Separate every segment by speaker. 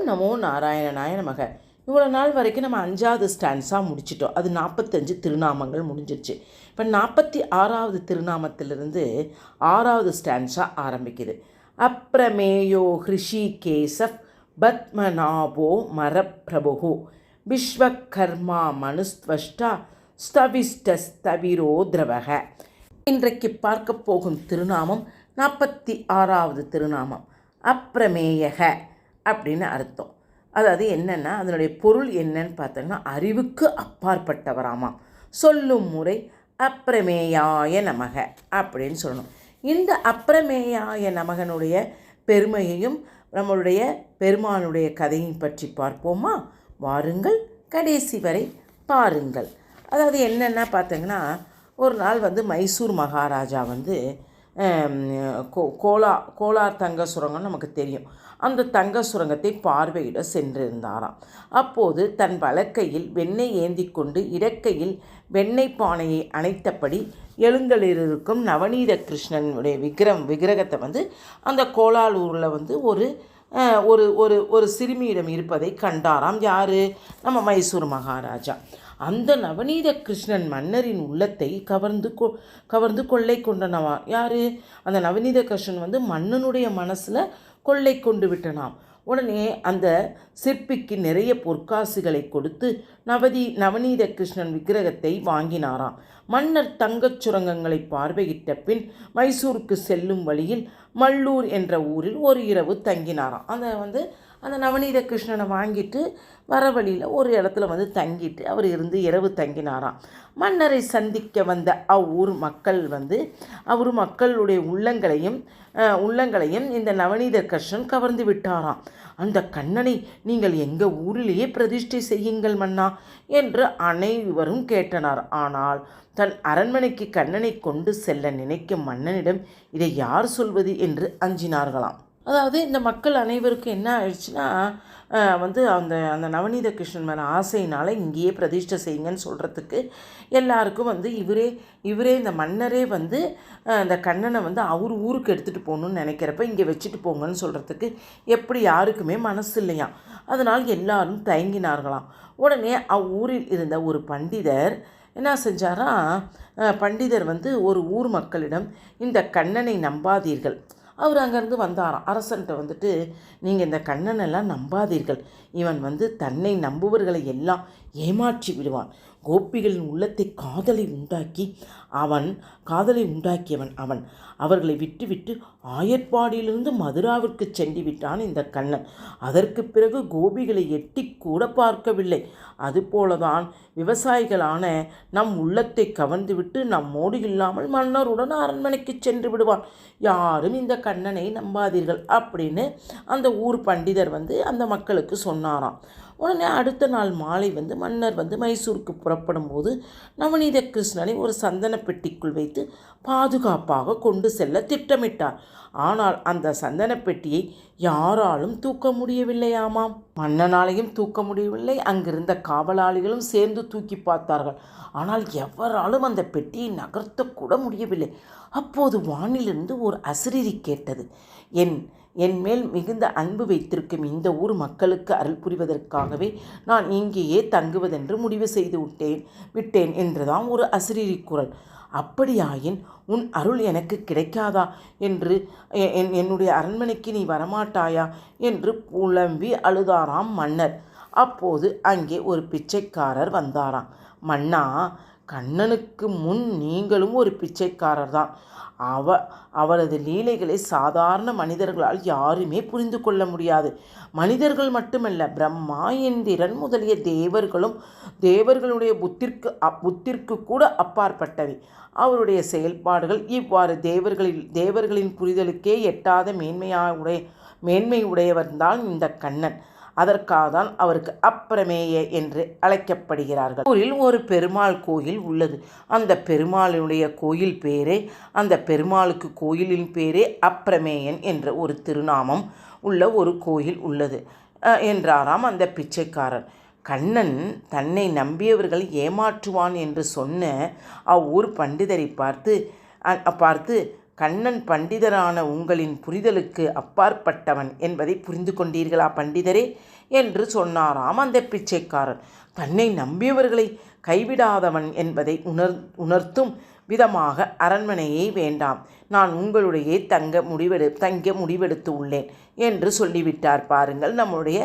Speaker 1: நமோ நாராயணனாய நமக. இவ்வளோ நாள் வரைக்கும் நம்ம 5வது ஸ்டான்ஸாக முடிச்சிட்டோம். அது 45 திருநாமங்கள் முடிஞ்சிருச்சு. இப்போ 46வது திருநாமத்திலிருந்து 6வது ஸ்டான்ஸாக ஆரம்பிக்குது. அப்ரமேயோ ஹிருஷிகேசப் பத்மநாபோ மரப்பிரபு விஸ்வகர்மா மனுஸ்வஷ்டா ஸ்தவிஷ்டஸ்தவிரோ திரவக. இன்றைக்கு பார்க்க போகும் திருநாமம் 46வது திருநாமம். அப்ரமேயக அப்படின்னு அர்த்தம். அதாவது என்னென்னா, அதனுடைய பொருள் என்னன்னு பார்த்தோம்னா, அறிவுக்கு அப்பாற்பட்டவராமாம். சொல்லும் முறை அப்ரமேயாய நமக அப்படின்னு சொல்லணும். இந்த அப்ரமேயாய நமகனுடைய பெருமையையும் நம்மளுடைய பெருமானுடைய கதையும் பற்றி பார்ப்போமா? வாருங்கள், கடைசி வரை பாருங்கள். அதாவது என்னென்னா பார்த்தீங்கன்னா, ஒரு நாள் மைசூர் மகாராஜா கோலார் தங்க சுரங்கம்னு நமக்கு தெரியும். அந்த தங்க சுரங்கத்தை பார்வையிட சென்றிருந்தாராம். அப்போது தன் வலக்கையில் வெண்ணெய் ஏந்தி கொண்டு இடக்கையில் வெண்ணெய் பானையை அணைத்தபடி எழுந்தளிருக்கும் நவநீத கிருஷ்ணனுடைய விக்கிரகத்தை அந்த கோலாலூரில் ஒரு ஒரு ஒரு சிறுமியிடம் இருப்பதை கண்டாராம். யார்? நம்ம மைசூர் மகாராஜா. அந்த நவநீத கிருஷ்ணன் மன்னரின் உள்ளத்தை கவர்ந்து கொள்ளை கொண்டனவா. யார்? அந்த நவநீத கிருஷ்ணன் மன்னனுடைய மனசில் கொள்ளை கொண்டு விட்டனாம். உடனே அந்த சிற்பிக்கு நிறைய பொற்காசுகளை கொடுத்து நவநீத கிருஷ்ணன் விக்கிரகத்தை வாங்கினாராம். மன்னர் தங்கச் சுரங்கங்களை பார்வையிட்ட பின் மைசூருக்கு செல்லும் வழியில் மல்லூர் என்ற ஊரில் ஒரு இரவு தங்கினாராம். அந்த நவநீத கிருஷ்ணனை வாங்கிட்டு வர வழியில் ஒரு இடத்துல தங்கிட்டு அவர் இருந்து இரவு தங்கினாராம். மன்னரை சந்திக்க வந்த அவ்வூர் மக்கள் அவர் மக்களுடைய உள்ளங்களையும் இந்த நவநீத கிருஷ்ணன் கவர்ந்து விட்டாராம். அந்த கண்ணனை நீங்கள் எங்கள் ஊரிலேயே பிரதிஷ்டை செய்யுங்கள் மன்னா என்று அனைவரும் கேட்டனர். ஆனால் தன் அரண்மனைக்கு கண்ணனை கொண்டு செல்ல நினைக்கும் மன்னனிடம் இதை யார் சொல்வது என்று அஞ்சினார்களாம். அதாவது இந்த மக்கள் அனைவருக்கும் என்ன ஆயிடுச்சுன்னா, அந்த நவநீத கிருஷ்ணன் மேலே ஆசையினால் இங்கேயே பிரதிஷ்டை செய்யுங்கன்னு சொல்கிறதுக்கு எல்லாருக்கும் இவரே இந்த மன்னரே இந்த கண்ணனை அவர் ஊருக்கு எடுத்துகிட்டு போகணுன்னு நினைக்கிறப்ப இங்கே வச்சுட்டு போங்கன்னு சொல்கிறதுக்கு எப்படி யாருக்குமே மனசு இல்லையா. அதனால் எல்லாரும் தயங்கினார்களாம். உடனே அவ்வூரில் இருந்த ஒரு பண்டிதர் என்ன செஞ்சாரா, பண்டிதர் ஒரு ஊர் மக்களிடம் இந்த கண்ணனை நம்பாதீர்கள். அவர் அங்கேருந்து வந்தாராம். அரசன்ட்ட நீங்கள் இந்த கண்ணனெல்லாம் நம்பாதீர்கள். இவன் தன்னை நம்புவர்களை எல்லாம் ஏமாற்றி விடுவான். கோபிகளின் உள்ளத்தை காதலை உண்டாக்கியவன் அவன். அவர்களை விட்டுவிட்டு ஆயர்பாடியிலிருந்து மதுராவிற்கு சென்று விட்டான் இந்த கண்ணன். அதற்கு பிறகு கோபிகளை எட்டி கூட பார்க்கவில்லை. அதுபோலதான் விவசாயிகளான நம் உள்ளத்தை கவர்ந்துவிட்டு நம்மோடு இல்லாமல் மன்னருடன் அரண்மனைக்கு சென்று விடுவான். யாரும் இந்த கண்ணனை நம்பாதீர்கள் அப்படின்னு அந்த ஊர் பண்டிதர் அந்த மக்களுக்கு சொன்னாராம். உடனே அடுத்த நாள் மாலை மன்னர் மைசூருக்கு புறப்படும் போது நவநீத கிருஷ்ணனை ஒரு சந்தன பெட்டிக்குள் வைத்து பாதுகாப்பாக கொண்டு செல்ல திட்டமிட்டார். ஆனால் அந்த சந்தன பெட்டியை யாராலும் தூக்க முடியவில்லையாமாம். மன்னனாலையும் தூக்க முடியவில்லை. அங்கிருந்த காவலாளிகளும் சேர்ந்து தூக்கி பார்த்தார்கள். ஆனால் எவராலும் அந்த பெட்டியை நகர்த்தக்கூட முடியவில்லை. அப்போது வானிலிருந்து ஒரு அசரீரி கேட்டது. என் மேல் மிகுந்த அன்பு வைத்திருக்கும் இந்த ஊர் மக்களுக்கு அருள் புரிவதற்காகவே நான் இங்கேயே தங்குவதென்று முடிவு செய்து விட்டேன் என்றுதான் ஒரு அசரீரி குரல். அப்படியாயின் உன் அருள் எனக்கு கிடைக்காதா என்று என்னுடைய அரண்மனைக்கு நீ வரமாட்டாயா என்று புலம்பி அழுதாராம் மன்னர். அப்போது அங்கே ஒரு பிச்சைக்காரர் வந்தாராம். மன்னா, கண்ணனுக்கு முன் நீங்களும் ஒரு பிச்சைக்காரர் தான். அவரது லீலைகளை சாதாரண மனிதர்களால் யாருமே புரிந்து கொள்ள முடியாது. மனிதர்கள் மட்டுமல்ல, பிரம்மா, இந்திரன் முதலிய தேவர்களுடைய புத்திற்கு கூட அப்பாற்பட்டவை. அவருடைய செயல்பாடுகள் இவ்வாறு தேவர்களின் புரிதலுக்கே எட்டாத மேன்மை உடையவர்தான் இந்த கண்ணன். அதற்காக தான் அவருக்கு அப்ரமேய என்று அழைக்கப்படுகிறார்கள். ஊரில் ஒரு பெருமாள் கோயில் உள்ளது. அந்த பெருமாளுடைய கோயில் பேரே, அந்த பெருமாளுக்கு கோயிலின் பேரே அப்ரமேயன் என்ற ஒரு திருநாமம் உள்ள ஒரு கோயில் உள்ளது என்றாராம் அந்த பிச்சைக்காரர். கண்ணன் தன்னை நம்பியவர்கள் ஏமாற்றுவான் என்று சொன்ன அவ்வூர் பண்டிதரை பார்த்து கண்ணன் பண்டிதரான உங்களின் புரிதலுக்கு அப்பாற்பட்டவன் என்பதை புரிந்து கொண்டீர்களா பண்டிதரே என்று சொன்னாராம் அந்த பிச்சைக்காரன். தன்னை நம்பியவர்களை கைவிடாதவன் என்பதை உணர்த்தும் விதமாக அரண்மனையை வேண்டாம், நான் உங்களுடைய தங்க முடிவெடுத்து உள்ளேன் என்று சொல்லிவிட்டார் பாருங்கள் நம்முடைய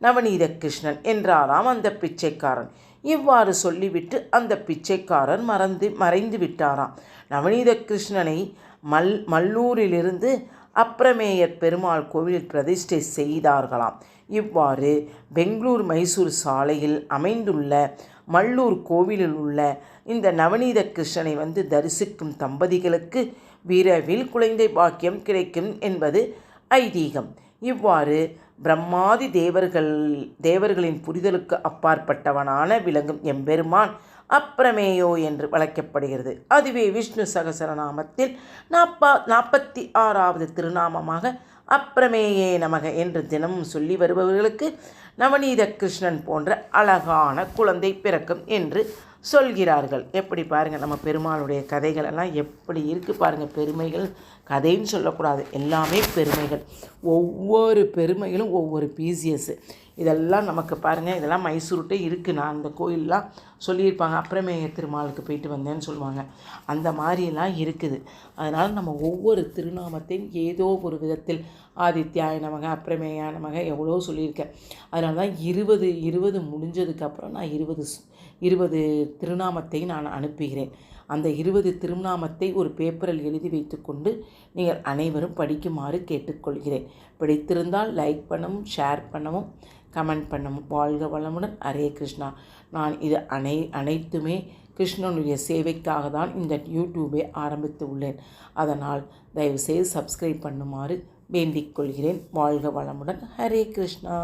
Speaker 1: நவநீத கிருஷ்ணன் என்றாராம் அந்த பிச்சைக்காரன். இவ்வாறு சொல்லிவிட்டு அந்த பிச்சைக்காரன் மறைந்து விட்டாராம். நவநீத கிருஷ்ணனை மல்லூரிலிருந்து அப்ரமேயர் பெருமாள் கோவிலில் பிரதிஷ்டை செய்தார்களாம். இவ்வாறு பெங்களூர் மைசூர் சாலையில் அமைந்துள்ள மல்லூர் கோவிலில் உள்ள இந்த நவநீத கிருஷ்ணனை தரிசிக்கும் தம்பதிகளுக்கு விரைவில் குழந்தை பாக்கியம் கிடைக்கும் என்பது ஐதீகம். இவ்வாறு பிரம்மாதி தேவர்களின் புரிதலுக்கு அப்பாற்பட்டவனான விளங்கும் எம்பெருமான் அப்ரமேயோ என்று வழங்கப்படுகிறது. அதுவே விஷ்ணு சகசரநாமத்தில் 46வது திருநாமமாக அப்ரமேயே நமக என்று தினமும் சொல்லி வருபவர்களுக்கு நவநீத கிருஷ்ணன் போன்ற அழகான குழந்தை பிறக்கும் என்று சொல்கிறார்கள். எப்படி பாருங்கள், நம்ம பெருமாளுடைய கதைகள் எல்லாம் எப்படி இருக்குது பாருங்கள். பெருமைகள் கதைன்னு சொல்லக்கூடாது, எல்லாமே பெருமைகள். ஒவ்வொரு பெருமைகளும் ஒவ்வொரு பீசியஸு. இதெல்லாம் நமக்கு பாருங்கள், இதெல்லாம் மைசூர்கிட்ட இருக்குது. நான் அந்த கோயிலெலாம் சொல்லியிருப்பாங்க, அப்புறமேய திருமாலுக்கு போயிட்டு வந்தேன்னு சொல்லுவாங்க. அந்த மாதிரியெல்லாம் இருக்குது. அதனால் நம்ம ஒவ்வொரு திருநாமத்தையும் ஏதோ ஒரு விதத்தில் ஆதித்யாய நமக, அப்புறமேயா நமக எவ்வளோ சொல்லியிருக்கேன். அதனால தான் 20 முடிஞ்சதுக்கப்புறம் நான் 20 திருநாமத்தை நான் அனுப்புகிறேன். அந்த 20 திருநாமத்தை ஒரு பேப்பரில் எழுதி வைத்துக்கொண்டு நீங்கள் அனைவரும் படிக்குமாறு கேட்டுக்கொள்கிறேன். பிடித்திருந்தால் லைக் பண்ணவும், ஷேர் பண்ணவும், கமெண்ட் பண்ணவும். வாழ்க வளமுடன். ஹரே கிருஷ்ணா. நான் இது அனைத்துமே கிருஷ்ணனுடைய சேவைக்காக தான் இந்த யூடியூபை ஆரம்பித்து உள்ளேன். அதனால் தயவுசெய்து சப்ஸ்கிரைப் பண்ணுமாறு வேண்டிக் கொள்கிறேன். வாழ்க வளமுடன். ஹரே கிருஷ்ணா.